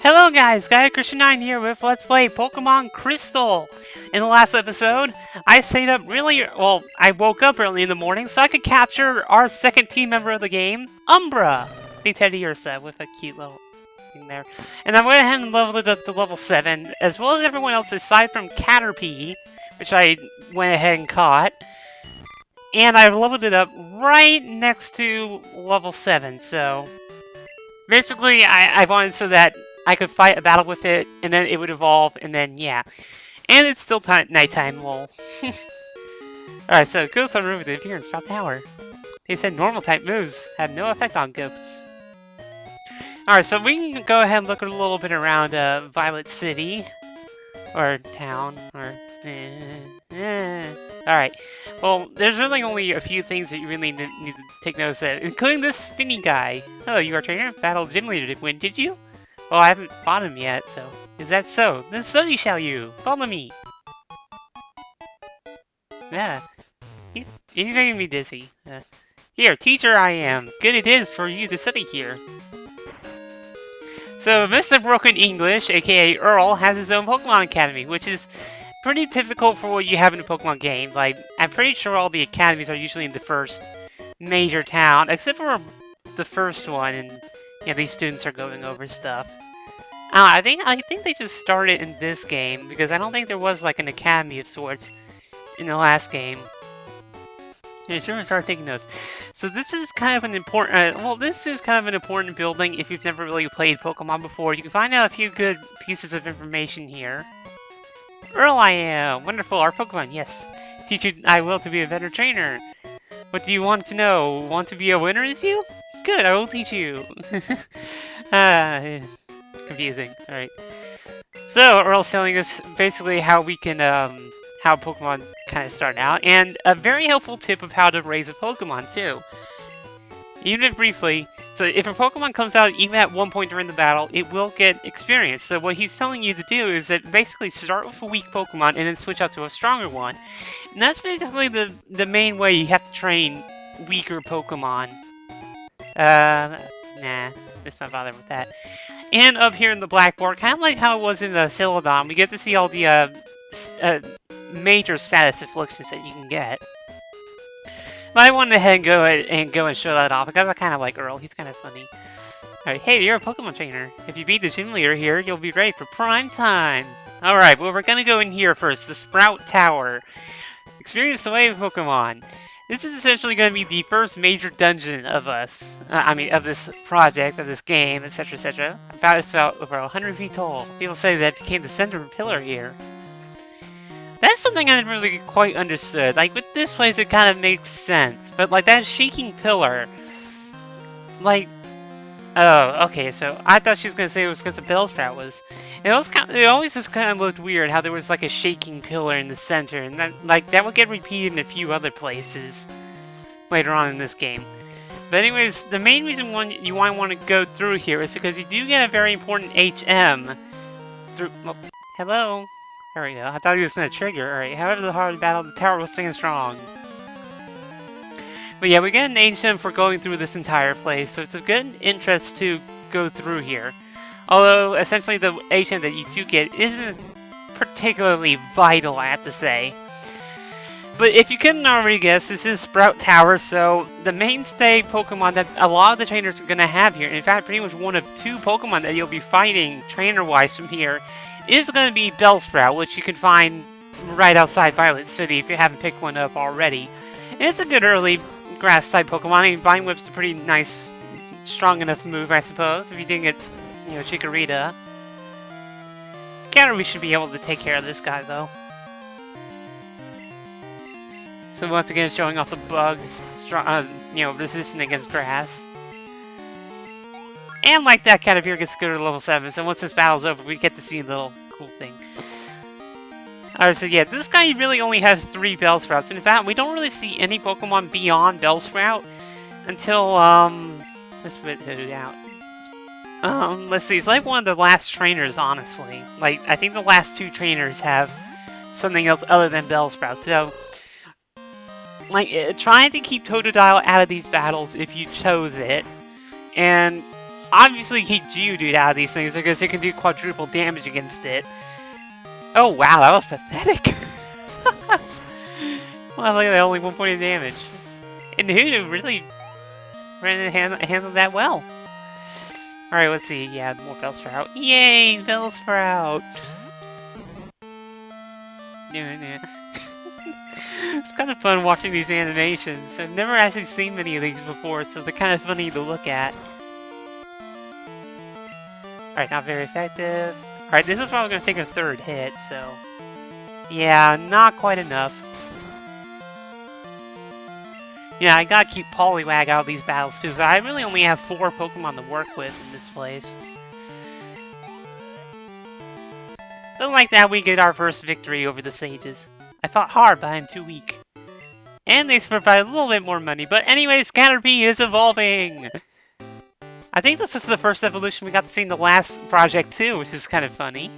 Hello guys, GaiaChristian9 here with Let's Play Pokemon Crystal. In the last episode, I stayed up I woke up early in the morning so I could capture our second team member of the game, Umbra, the Teddy Ursa, with a cute little thing there. And I went ahead and leveled it up to level 7, as well as everyone else aside from Caterpie, which I went ahead and caught. And I leveled it up right next to level 7, so... Basically, I wanted so that I could fight a battle with it, and then it would evolve, and then, yeah. And it's still nighttime, lol. Alright, so ghosts are removed with the appearance drop tower. They said normal type moves have no effect on ghosts. Alright, so we can go ahead and look a little bit around Violet City. Or town, or... Alright, well, there's really only a few things that you really need to take notice of, including this spinny guy. Hello, you are trainer? Battle Gym Leader did win, did you? Well, I haven't fought him yet, so... Is that so? Then study shall you! Follow me! Yeah. He's making me dizzy. Here, teacher I am! Good it is for you to study here. So, Mr. Broken English, aka Earl, has his own Pokemon Academy, which is pretty typical for what you have in a Pokemon game. Like, I'm pretty sure all the academies are usually in the first major town, except for the first one, and yeah, these students are going over stuff. I think they just started in this game, because I don't think there was like an academy of sorts in the last game. Yeah, sure, start taking notes. So this is kind of an important, this is kind of an important building if you've never really played Pokemon before. You can find out a few good pieces of information here. Earl I am! Wonderful, our Pokemon, yes. Teach you I will to be a better trainer. What do you want to know? Want to be a winner is you? Good, I will teach you. Confusing, alright. So, Earl's telling us basically how we can, how Pokemon kind of start out, and a very helpful tip of how to raise a Pokemon, too. Even if briefly, so if a Pokemon comes out even at one point during the battle, it will get experience. So what he's telling you to do is that basically start with a weak Pokemon and then switch out to a stronger one. And that's basically the main way you have to train weaker Pokemon. Nah, let's not bother with that. And up here in the blackboard, kind of like how it was in Celadon, we get to see all the major status afflictions that you can get. But I wanted to head and go and show that off because I kind of like Earl. He's kind of funny. Alright, hey, you're a Pokemon trainer. If you beat the gym leader here, you'll be ready for prime time. Alright, well, we're gonna go in here first. The Sprout Tower. Experience the wave Pokemon. This is essentially going to be the first major dungeon of us. Of this project, of this game, etc., etc. It's about over 100 feet tall. People say that it became the center pillar here. That's something I never really quite understood. Like, with this place, it kind of makes sense. But, like, that shaking pillar... Like... Oh, okay, so I thought she was going to say it was because the Bellsprout was... It always just kind of looked weird how there was, like, a shaking pillar in the center. And that would get repeated in a few other places later on in this game. But anyways, the main reason you might want to go through here is because you do get a very important HM through... Oh, hello? There we go. I thought he was going to trigger. Alright, however the hard battle, the tower will stand strong. But yeah, we get an HM for going through this entire place, so it's of good interest to go through here. Although, essentially, the HM that you do get isn't particularly vital, I have to say. But if you couldn't already guess, this is Sprout Tower, so the mainstay Pokemon that a lot of the trainers are going to have here, in fact, pretty much one of two Pokemon that you'll be fighting trainer-wise from here, is going to be Bellsprout, which you can find right outside Violet City if you haven't picked one up already. And it's a good early grass-type Pokemon. I mean, Vine Whip's a pretty nice, strong enough move, I suppose, if you didn't get, Chikorita. We should be able to take care of this guy, though. So once again, showing off the bug, strong, resistant against grass. And like that, Caterpie gets to go to level 7, so once this battle's over, we get to see a little cool thing. Alright, so yeah, this guy really only has 3 Bellsprouts. In fact, we don't really see any Pokemon beyond Bellsprout until, let's put it out. Let's see, it's like one of the last trainers, honestly. Like, I think the last 2 trainers have something else other than Bellsprout, so... Like, trying to keep Totodile out of these battles if you chose it. And obviously keep Geodude out of these things because it can do quadruple damage against it. Oh wow, that was pathetic. Well, look at that, only 1 point of damage. And Hoodoo really handled that well. Alright, let's see. Yeah, more Bellsprout. Yay, Bellsprout! Yeah. It's kind of fun watching these animations. I've never actually seen many of these before, so they're kind of funny to look at. Alright, not very effective. Alright, this is probably going to take a third hit, so... yeah, not quite enough. Yeah, I gotta keep Poliwag out of these battles too, so I really only have 4 Pokemon to work with in this place. But like that, we get our first victory over the Sages. I fought hard, but I'm too weak. And they provide a little bit more money, but anyways, Caterpie is evolving! I think this is the first evolution we got to see in the last project too, which is kind of funny.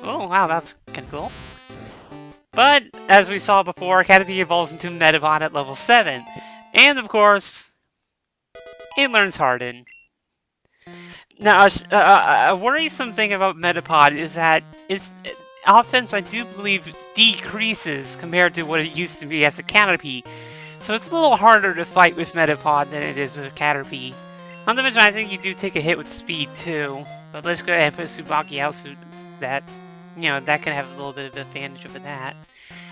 Oh wow, that's kind of cool. But, as we saw before, Caterpie evolves into Metapod at level 7. And, of course, it learns Harden. Now, a worrisome thing about Metapod is that its offense, I do believe, decreases compared to what it used to be as a Caterpie. So it's a little harder to fight with Metapod than it is with Caterpie. Not to mention, I think you do take a hit with speed, too. But let's go ahead and put Tsubaki out so that... you know, that can have a little bit of advantage over that.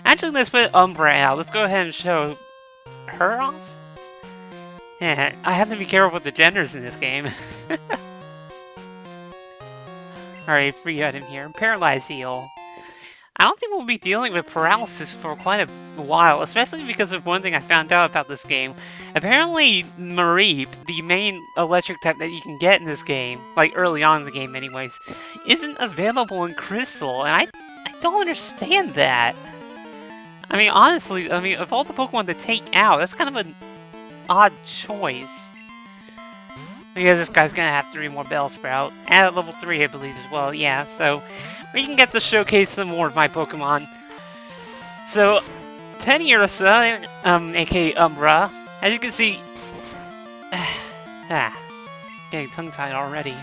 Actually, let's put Umbra out. Let's go ahead and show her off. Yeah, I have to be careful with the genders in this game. Alright, free item here. Paralyze Heal. I don't think we'll be dealing with paralysis for quite a while, especially because of one thing I found out about this game. Apparently, Mareep, the main electric type that you can get in this game, like early on in the game anyways, isn't available in Crystal, and I don't understand that. I mean, honestly, of all the Pokemon to take out, that's kind of an odd choice. Because this guy's gonna have 3 more Bellsprout, and at level 3 I believe as well, yeah, so... we can get to showcase some more of my Pokemon. So, Teddiursa, aka Umbra, as you can see... getting tongue-tied already.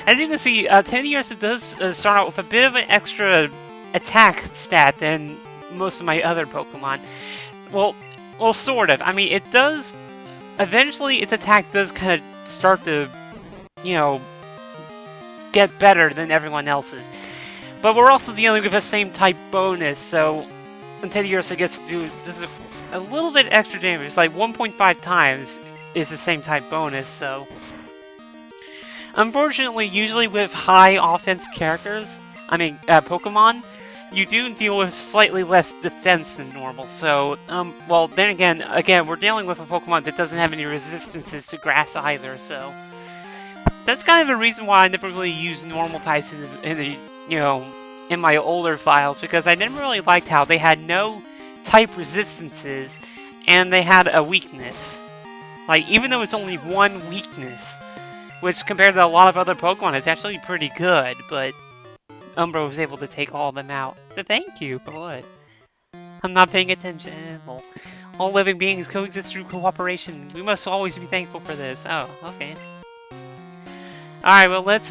As you can see, Teddiursa does start out with a bit of an extra attack stat than most of my other Pokemon. Well, sort of. I mean, it does... eventually, its attack does kind of start to, you know, get better than everyone else's. But we're also dealing with the same type bonus, so Teddiursa gets to do this is a little bit extra damage. It's like 1.5 times is the same type bonus, so... unfortunately, usually with high offense characters, Pokemon, you do deal with slightly less defense than normal, so, well, then again, we're dealing with a Pokemon that doesn't have any resistances to grass either, so... that's kind of a reason why I never really used normal types in the you know, in my older files, because I never really liked how they had no type resistances, and they had a weakness. Like, even though it's only one weakness, which compared to a lot of other Pokemon is actually pretty good, but Umbra was able to take all of them out. So thank you, for what? I'm not paying attention. Well, all living beings coexist through cooperation. We must always be thankful for this. Oh, okay. Alright, well, let's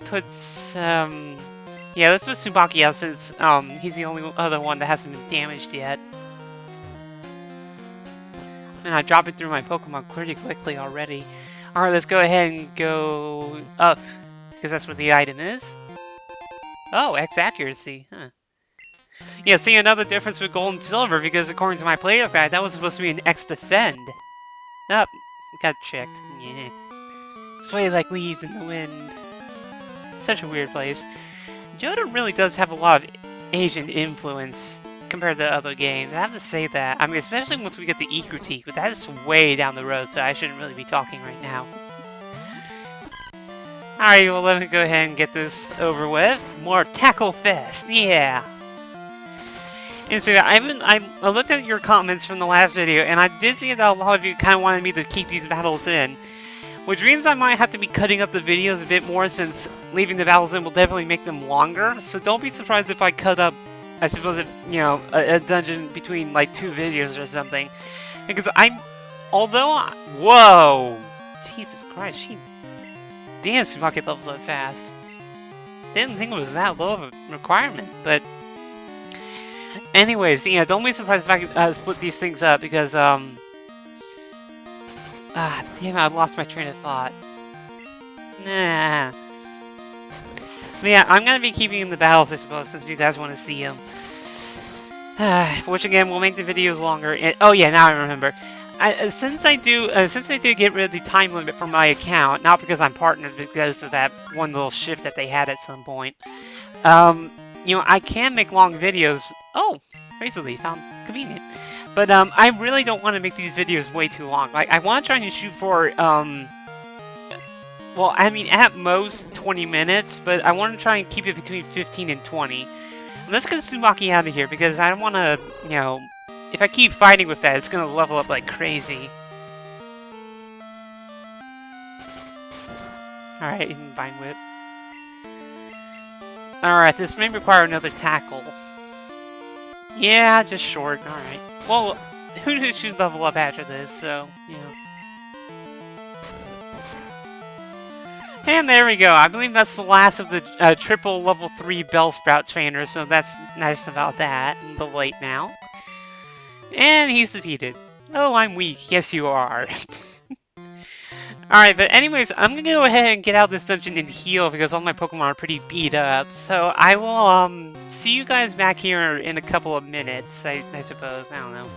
put some... yeah, let's put Tsubaki out since he's the only other one that hasn't been damaged yet. And I drop it through my Pokemon pretty quickly already. Alright, let's go ahead and go up, because that's what the item is. Oh, X accuracy, huh. Yeah, see, another difference with Gold and Silver, because according to my player's guide, that was supposed to be an X defend. Oh, got checked. Yeah. Sway like leaves in the wind. Such a weird place. Johto really does have a lot of Asian influence compared to other games. I have to say that. I mean, especially once we get the E-Critique, but that is way down the road, so I shouldn't really be talking right now. Alright, well, let me go ahead and get this over with. More Tackle Fest, yeah! And so, I looked at your comments from the last video, and I did see that a lot of you kind of wanted me to keep these battles in. Which means I might have to be cutting up the videos a bit more, since leaving the battles in will definitely make them longer. So don't be surprised if I cut up, I suppose, a dungeon between like 2 videos or something. Because whoa! Jesus Christ, she... Damn, Tsubaki levels up fast. Didn't think it was that low of a requirement, but... Anyways, yeah, don't be surprised if I can split these things up, because, damn it, I lost my train of thought. Nah. But yeah, I'm gonna be keeping in the battles, I suppose, since you guys want to see them. Which again, will make the videos longer. Oh yeah, now I remember. Since they did get rid of the time limit from my account, not because I'm partnered, because of that one little shift that they had at some point. You know, I can make long videos. Oh, Razor Leaf, how convenient. But I really don't want to make these videos way too long. Like, I want to try and shoot for well, I mean, at most 20 minutes, but I want to try and keep it between 15 and 20. Let's get Tsubaki out of here, because I don't want to, you know, if I keep fighting with that, it's going to level up like crazy. Alright, you can Vine Whip. Alright, this may require another tackle. Yeah, just short, alright. Well, who should level up after this, so, you know. And there we go. I believe that's the last of the triple level 3 Bellsprout trainers, so that's nice about that. The late now. And he's defeated. Oh, I'm weak. Yes, you are. Alright, but anyways, I'm gonna go ahead and get out of this dungeon and heal because all my Pokemon are pretty beat up. So I will, see you guys back here in a couple of minutes, I suppose. I don't know.